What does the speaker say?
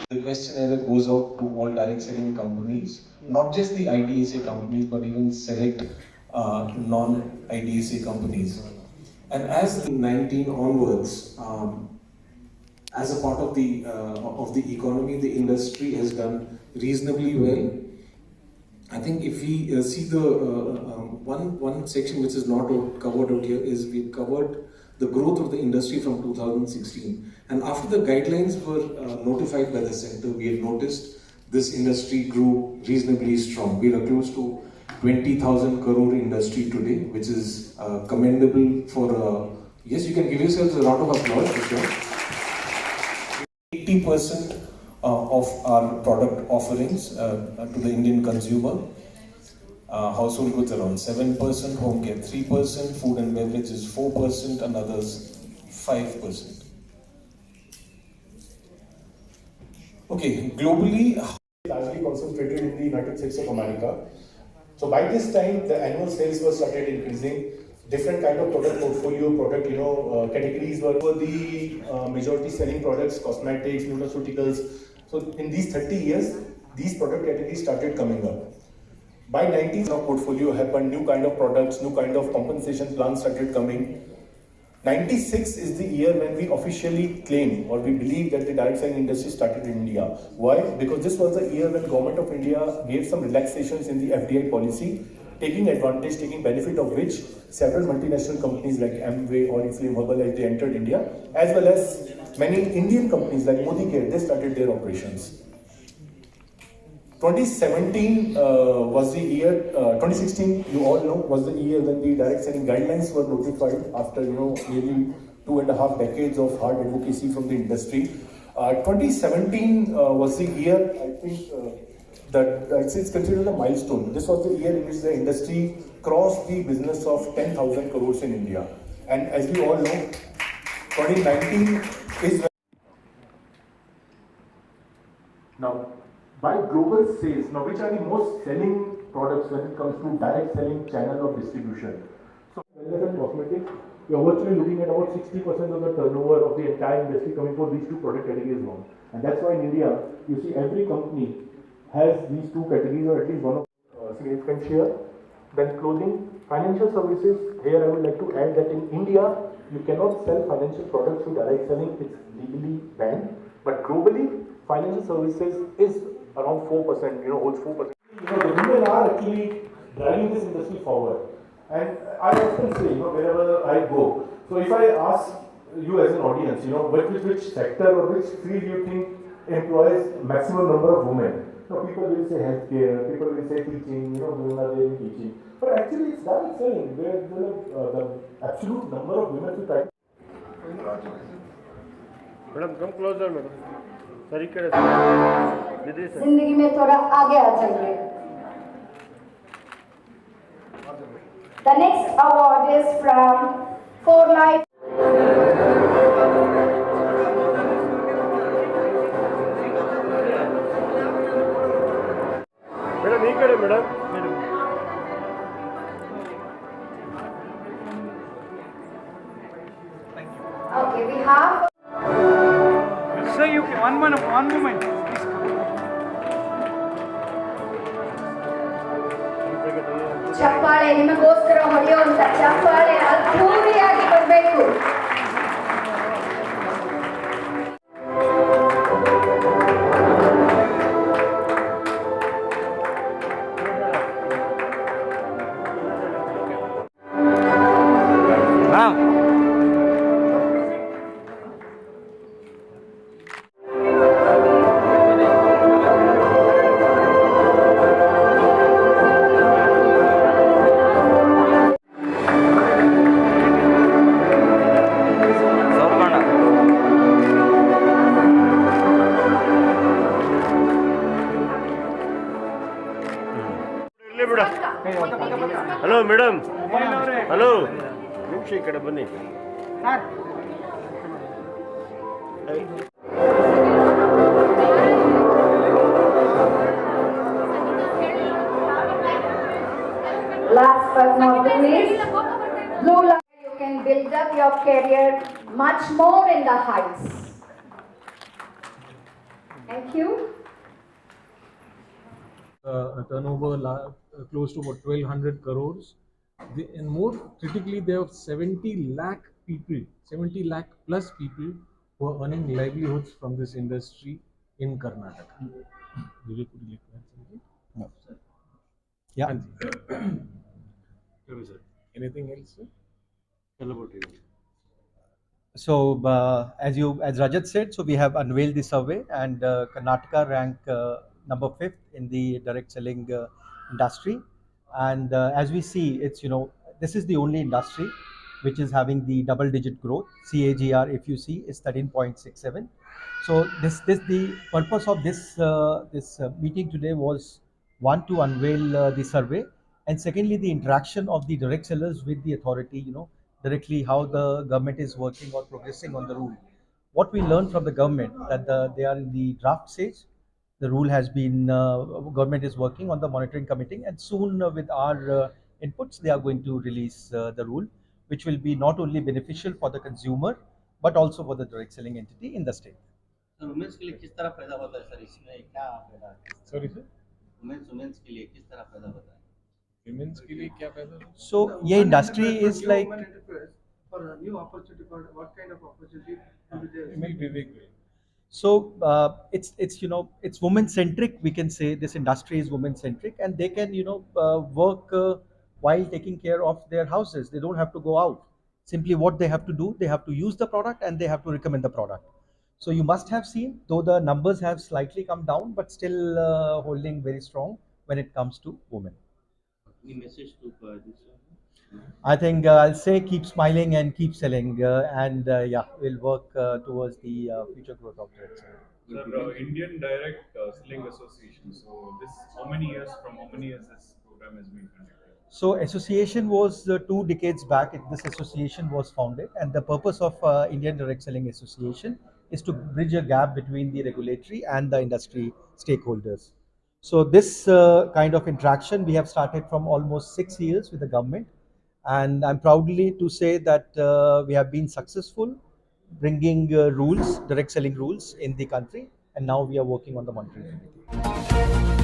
The questionnaire goes out to all direct selling companies, not just the IDSA companies, but even select non-IDSA companies. And as the 19 onwards, as a part of the economy, the industry has done reasonably well. I think if we see the one section which is not covered out here is we covered the growth of the industry from 2016, and after the guidelines were notified by the center, we had noticed this industry grew reasonably strong. We are close to 20,000 crore industry today, which is commendable for. Yes, you can give yourselves a round of applause for sure. 80% of our product offerings to the Indian consumer. Household goods around 7%, home care 3%, food and beverage is 4%, and others 5%. Okay, globally, largely concentrated in the United States of America. So by this time, the annual sales were started increasing. Different kind of product portfolio, categories were the majority selling products, cosmetics, nutraceuticals. So in these 30 years, these product categories started coming up. By 90s, our portfolio happened, new kind of products, new kind of compensation plans started coming. 96 is the year when we officially claim or we believe that the direct selling industry started in India. Why? Because this was the year when Government of India gave some relaxations in the FDI policy, taking advantage, taking benefit of which several multinational companies like Amway or Oriflame Herbalife, they entered India, as well as many Indian companies like Modi Care, they started their operations. 2017 was the year, 2016, you all know, was the year when the direct selling guidelines were notified after, nearly 2.5 decades of hard advocacy from the industry. 2017 was the year, I think, that it's considered a milestone. This was the year in which the industry crossed the business of 10,000 crores in India. And as we all know, 2019 is now. By global sales, now which are the most selling products when it comes to direct selling channel of distribution? So, wellness and cosmetics, we are virtually looking at about 60% of the turnover of the entire industry coming for these two product categories alone. And that's why in India, you see every company has these two categories or at least one of significant share. Then clothing, financial services, here I would like to add that in India, you cannot sell financial products through direct selling, it's legally banned. But globally, financial services is around 4%, holds 4%. The women are actually driving this industry forward. And I often say, wherever I go, so if I ask you as an audience, which sector or which field do you think employs maximum number of women? People will say healthcare, people will say teaching, women are there in teaching. But actually it's direct selling, where the absolute number of women who try. Madam come closer madam तरीके से जिंदगी में थोड़ा आगे आ जाइए. The next award is from For Life. Madam ये करे madam Okay, we have. Sir, you can one moment. ಚಪ್ಪಾಳೆ ನಿಮಗೋಸ್ಕರ ಹೊಡೆಯುವಂತ ಚಪ್ಪಾಳೆ ಅದ್ಧೂರಿಯಾಗಿ ಬರಬೇಕು. ಕೂಡ ಹಲೋ ಮೇಡಮ್ ಹಲೋ ನಿಮಿಷ ಈ ಕಡೆ ಬನ್ನಿ Last but not the least, Blue Light, you can build up your career much more in the heights. Thank you. A turnover close to about 1200 crores. And more critically, there are 70 lakh people, 70 lakh plus people who are earning livelihoods from this industry in Karnataka. Vivek, would you like to add something? No. Yeah. Sir. Anything else, sir? Tell about you. So as Rajat said, so we have unveiled the survey, and Karnataka rank number 5th in the direct selling industry. And as we see, it's this is the only industry which is having the double-digit growth. CAGR, if you see, is 13.67. So the purpose of this meeting today was, one, to unveil the survey, and secondly, the interaction of the direct sellers with the authority. Directly how the government is working or progressing on the rule. What we learned from the government that they are in the draft stage. The rule has been, government is working on the monitoring committee, and soon with our inputs, they are going to release the rule, which will be not only beneficial for the consumer, but also for the direct selling entity in the state. Sir women's के लिए किस तरह फायदा होता है sir इसमें क्या फायदा है Sorry, sir. वुमेन्स के लिए किस तरह फायदा होता है Women's के लिए क्या फायदा है? So yeah, industry is like, For a new opportunity, for what kind of opportunity will be there? Maybe Vivek will. so it's women centric. We can say this industry is women centric, and they can work while taking care of their houses. They don't have to go out. Simply what they have to do, they have to use the product and they have to recommend the product. So you must have seen, though the numbers have slightly come down, but still holding very strong when it comes to women. any message to this I think I'll say keep smiling and keep selling, and yeah, we'll work towards the future growth of direct selling. Sir, Indian Direct Selling Association. So how many years this program has been conducted? So association was 2 decades back. This association was founded, and the purpose of Indian Direct Selling Association is to bridge a gap between the regulatory and the industry stakeholders. So this kind of interaction we have started from almost 6 years with the government, and I'm proudly to say that we have been successful bringing rules, direct selling rules in the country, and now we are working on the monitoring committee.